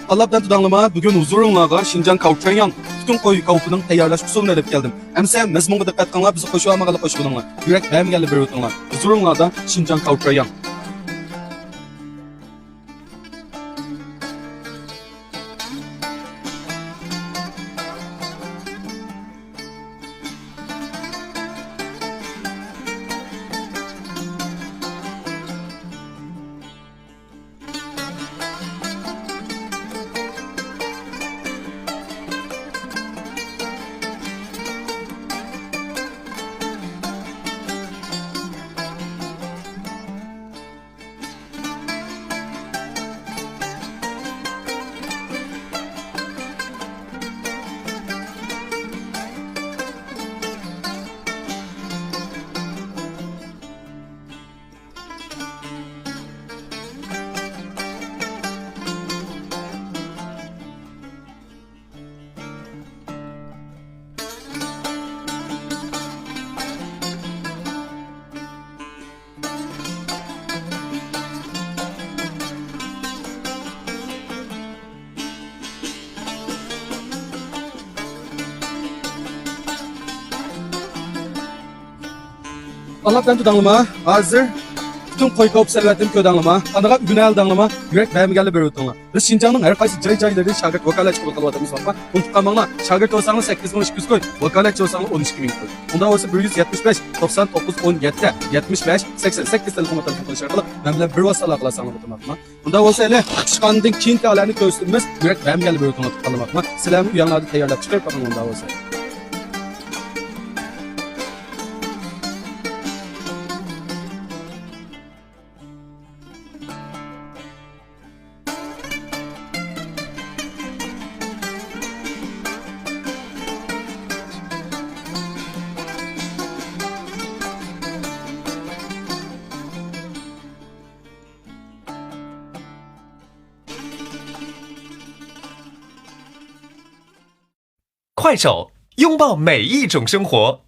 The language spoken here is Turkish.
Allah'tan tutanlama bugün huzurunlarga Şinjan Kavukçayyan bütün koyu kavukunun tayarlaş usulunu edip geldim. Emse mezmunga dikkat kılınlar bizi koşu almagalı koşu bulunlar. Yürek beğen geldi bir ötünler. Huzurunlardan Şinjan Kavukçayyan. Allah'tan tutanlama hazır bütün koyu kavuk servetim ködanlama, anıga günel danlama, yürek beğen geldi bir ötünler. Biz Şinjan'ın her kaysi cay-cayları şagird vakalatçı bakalım sanma. Unutkanmağına şagird olsanız 8.200 koy, vakalatçı olsanız 12.000 koy. Bunda olsa 175, 99, 17, 75, 88 telefon tarafı konuşarlar. Ben bile bir vasala kılasanlar otomatma. Bunda olsa hele çıkandın kinti alanı göğüslümüz, yürek beğen geldi bir ötünler tutanlamakma. Silahımı uyanlarda teyarlap çıkar bakın bunda olsa. 快手，拥抱每一种生活。